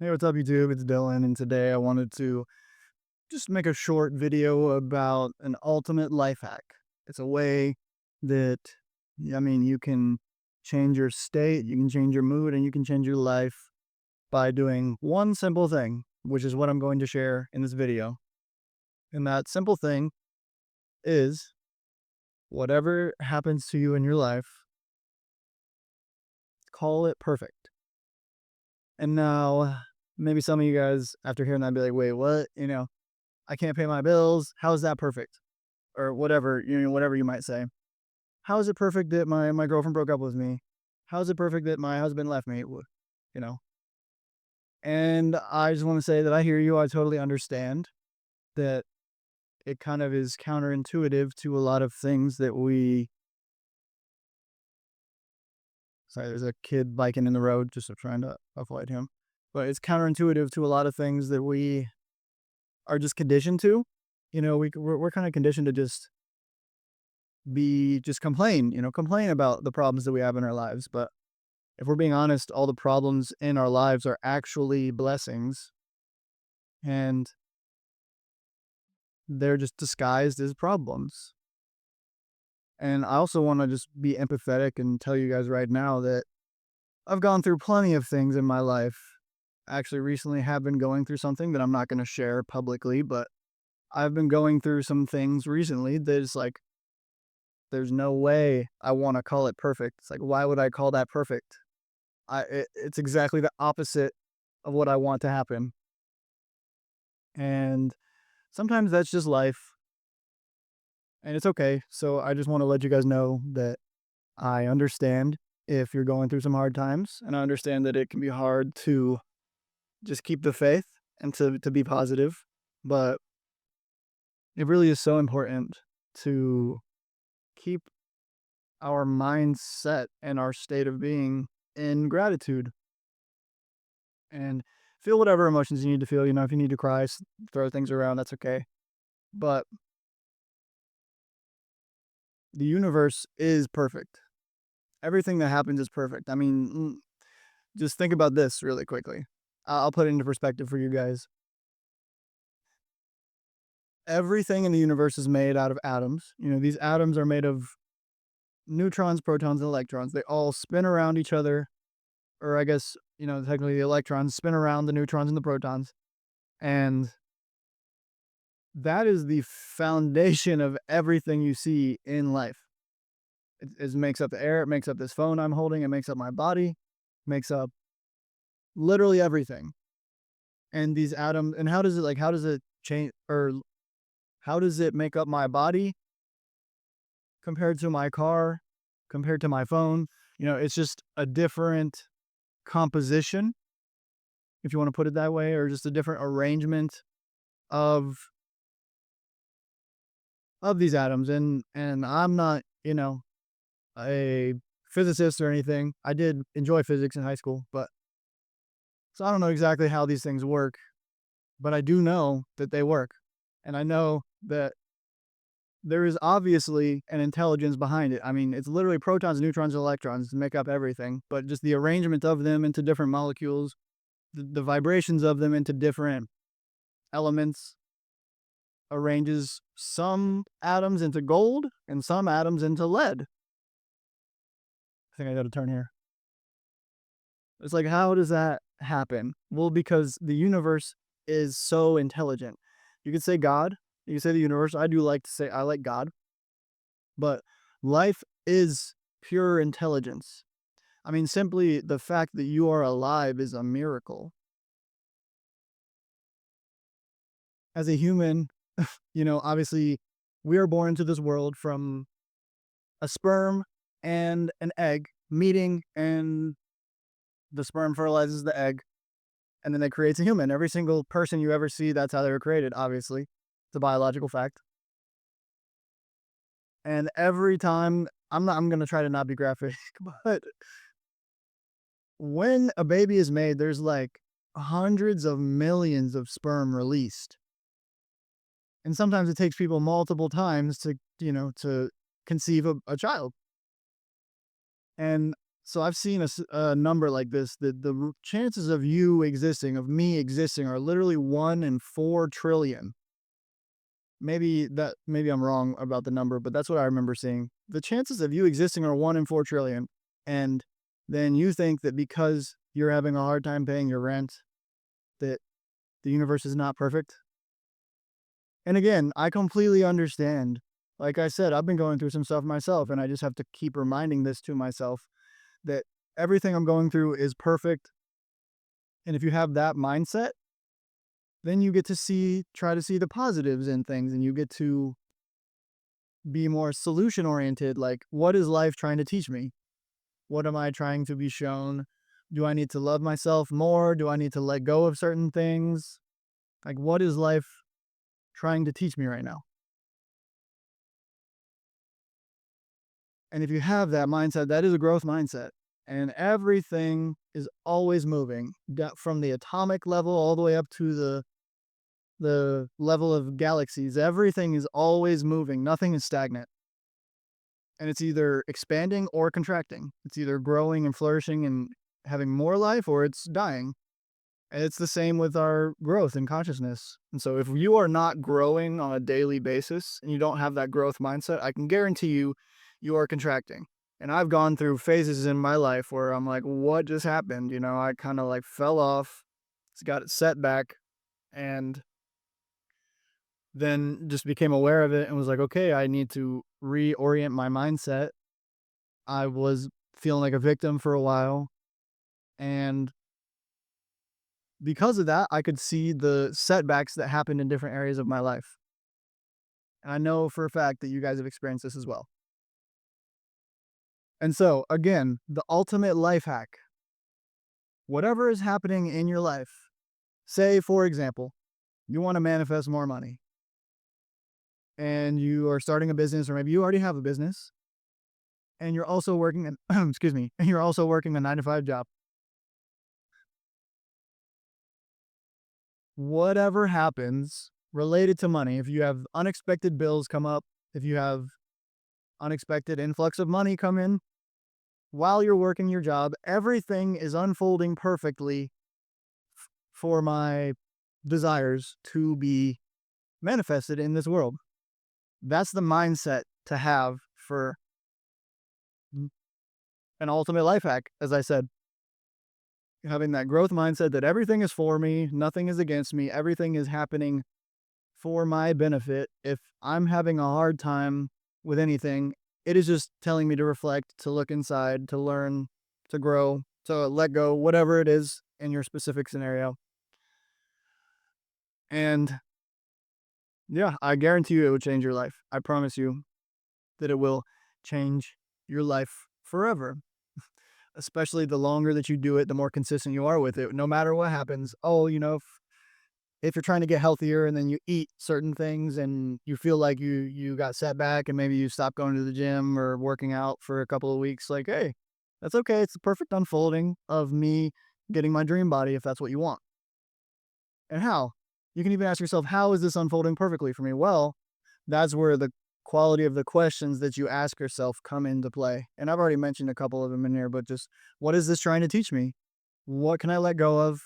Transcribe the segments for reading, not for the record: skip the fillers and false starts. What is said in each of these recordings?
Hey, what's up, YouTube? It's Dylan, and today I wanted to just make a short video about an ultimate life hack. It's a way that, you can change your state, you can change your mood, and you can change your life by doing one simple thing, which is what I'm going to share in this video. And that simple thing is whatever happens to you in your life, call it perfect. And now, maybe some of you guys, after hearing that, be like, wait, what? I can't pay my bills. How is that perfect? Or whatever, whatever you might say. How is it perfect that my girlfriend broke up with me? How is it perfect that my husband left me? You know. And I just want to say that I hear you. I totally understand that it kind of is counterintuitive to a lot of things that we. Sorry, there's a kid biking in the road. Just trying to avoid him. But it's counterintuitive to a lot of things that we are just conditioned to. We're kind of conditioned to just complain. Complain about the problems that we have in our lives. But if we're being honest, all the problems in our lives are actually blessings, and they're just disguised as problems. And I also want to just be empathetic and tell you guys right now that I've gone through plenty of things in my life. Actually, recently have been going through something that I'm not going to share publicly, but I've been going through some things recently that is like, there's no way I want to call it perfect. It's like, why would I call that perfect? It's exactly the opposite of what I want to happen. And sometimes that's just life, and it's okay. So I just want to let you guys know that I understand if you're going through some hard times, and I understand that it can be hard to just keep the faith and to be positive, but it really is so important to keep our mindset and our state of being in gratitude and feel whatever emotions you need to feel. If you need to cry, throw things around, that's okay. But the universe is perfect. Everything that happens is perfect. Just think about this really quickly. I'll put it into perspective for you guys. Everything in the universe is made out of atoms. These atoms are made of neutrons, protons, and electrons. They all spin around each other, or I guess, technically the electrons spin around the neutrons and the protons. And that is the foundation of everything you see in life. It makes up the air, it makes up this phone I'm holding, it makes up my body, makes up literally everything. And these atoms, and how does it change, or how does it make up my body compared to my car, compared to my phone? It's just a different composition, if you want to put it that way, or just a different arrangement of these atoms. And I'm not, a physicist or anything. I did enjoy physics in high school, but so I don't know exactly how these things work, but I do know that they work. And I know that there is obviously an intelligence behind it. It's literally protons, neutrons, and electrons to make up everything, but just the arrangement of them into different molecules, the vibrations of them into different elements arranges some atoms into gold and some atoms into lead. I think I got to turn here. It's like, how does that happen? Well, because the universe is so intelligent. You could say God, you could say the universe. I do like to say I like God, but life is pure intelligence. Simply the fact that you are alive is a miracle. As a human, obviously, we are born into this world from a sperm and an egg meeting, and the sperm fertilizes the egg, and then it creates a human. Every single person you ever see, that's how they were created, obviously. It's a biological fact. And every time, I'm gonna try to not be graphic, but when a baby is made, there's like hundreds of millions of sperm released. And sometimes it takes people multiple times to conceive a child. And So I've seen a number like this. The chances of you existing, of me existing, are literally 1 in 4 trillion. Maybe I'm wrong about the number, but that's what I remember seeing. The chances of you existing are 1 in 4 trillion, and then you think that because you're having a hard time paying your rent, that the universe is not perfect. And again, I completely understand. Like I said, I've been going through some stuff myself, and I just have to keep reminding this to myself that everything I'm going through is perfect. And if you have that mindset, then you get to try to see the positives in things, and you get to be more solution oriented. Like, what is life trying to teach me? What am I trying to be shown? Do I need to love myself more? Do I need to let go of certain things? Like, what is life trying to teach me right now? And if you have that mindset, that is a growth mindset. And everything is always moving from the atomic level all the way up to the level of galaxies. Everything is always moving. Nothing is stagnant. And it's either expanding or contracting. It's either growing and flourishing and having more life, or it's dying. And it's the same with our growth in consciousness. And so if you are not growing on a daily basis and you don't have that growth mindset, I can guarantee you, you are contracting. And I've gone through phases in my life where I'm like, what just happened? I kind of like fell off, got it set back, and then just became aware of it and was like, okay, I need to reorient my mindset. I was feeling like a victim for a while. And because of that, I could see the setbacks that happened in different areas of my life. And I know for a fact that you guys have experienced this as well. And so, again, the ultimate life hack, whatever is happening in your life, say, for example, you want to manifest more money and you are starting a business, or maybe you already have a business and you're also working excuse me, and you're also working a 9 to 5 job. Whatever happens related to money, if you have unexpected bills come up, if you have unexpected influx of money come in while you're working your job, everything is unfolding perfectly for my desires to be manifested in this world. That's the mindset to have for an ultimate life hack, as I said. Having that growth mindset that everything is for me, nothing is against me, everything is happening for my benefit. If I'm having a hard time with anything, it is just telling me to reflect, to look inside, to learn, to grow, to let go, whatever it is in your specific scenario. And yeah, I guarantee you it will change your life. I promise you that it will change your life forever. Especially the longer that you do it, the more consistent you are with it, no matter what happens. Oh, if you're trying to get healthier and then you eat certain things and you feel like you got set back and maybe you stop going to the gym or working out for a couple of weeks, like, hey, that's okay. It's the perfect unfolding of me getting my dream body if that's what you want. And how? You can even ask yourself, how is this unfolding perfectly for me? Well, that's where the quality of the questions that you ask yourself come into play. And I've already mentioned a couple of them in here, but just what is this trying to teach me? What can I let go of?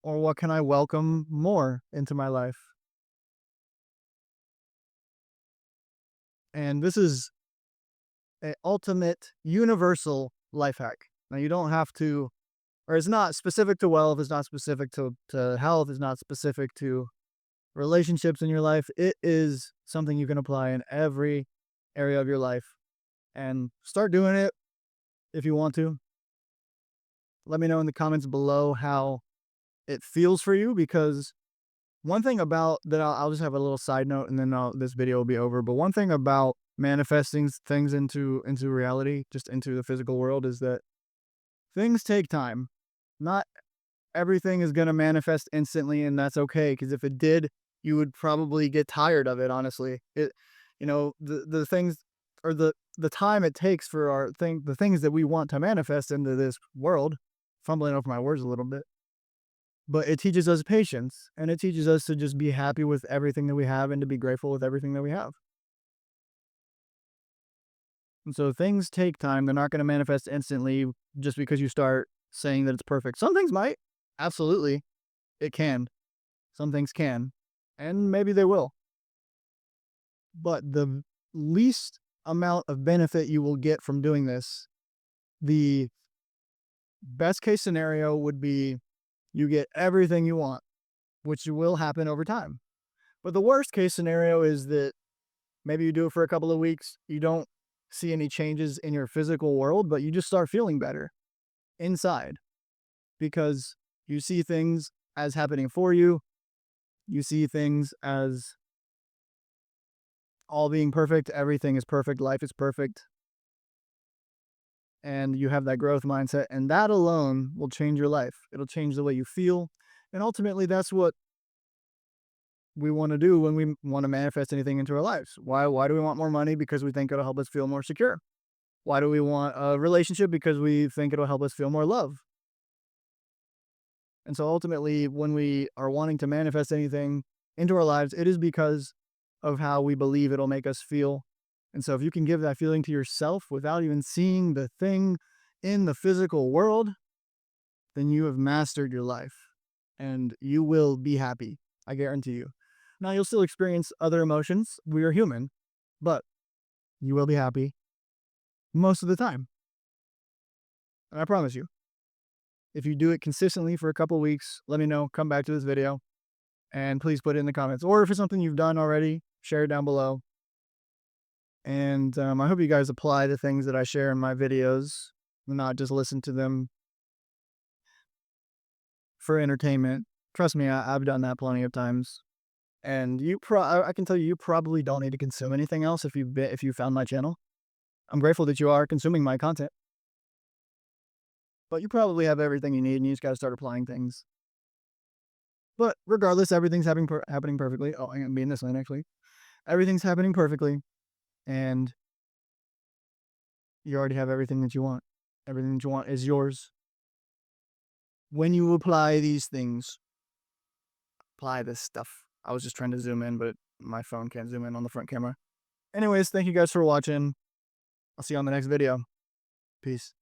Or what can I welcome more into my life? And this is an ultimate universal life hack. Now, you don't have to, or it's not specific to wealth, it's not specific to health, it's not specific to relationships in your life. It is something you can apply in every area of your life, and start doing it if you want to. Let me know in the comments below how it feels for you, because one thing about that, I'll just have a little side note and then this video will be over. But one thing about manifesting things into reality, just into the physical world, is that things take time. Not everything is going to manifest instantly, and that's okay, because if it did, you would probably get tired of it, honestly. The things, or the time it takes for the things that we want to manifest into this world, fumbling over my words a little bit, but it teaches us patience, and it teaches us to just be happy with everything that we have and to be grateful with everything that we have. And so things take time. They're not going to manifest instantly just because you start saying that it's perfect. Some things might. Absolutely. It can. Some things can. And maybe they will. But the least amount of benefit you will get from doing this, the best case scenario would be you get everything you want, which will happen over time. But the worst case scenario is that maybe you do it for a couple of weeks, you don't see any changes in your physical world, but you just start feeling better inside because you see things as happening for you. You see things as all being perfect. Everything is perfect. Life is perfect. And you have that growth mindset, and that alone will change your life. It'll change the way you feel. And ultimately, that's what we want to do when we want to manifest anything into our lives. Why do we want more money? Because we think it'll help us feel more secure. Why do we want a relationship? Because we think it'll help us feel more love. And so ultimately, when we are wanting to manifest anything into our lives, it is because of how we believe it'll make us feel. And so if you can give that feeling to yourself without even seeing the thing in the physical world, then you have mastered your life and you will be happy. I guarantee you. Now, you'll still experience other emotions. We are human, but you will be happy most of the time. And I promise you, if you do it consistently for a couple weeks, let me know. Come back to this video and please put it in the comments. Or if it's something you've done already, share it down below. And I hope you guys apply the things that I share in my videos and not just listen to them for entertainment. Trust me, I've done that plenty of times. And I can tell you, you probably don't need to consume anything else if you found my channel. I'm grateful that you are consuming my content, but you probably have everything you need, and you just got to start applying things. But regardless, everything's happening perfectly. Oh, I'm gonna be in this lane actually. Everything's happening perfectly, and you already have everything that you want. Everything that you want is yours. When you apply these things, apply this stuff. I was just trying to zoom in, but my phone can't zoom in on the front camera. Anyways, thank you guys for watching. I'll see you on the next video. Peace.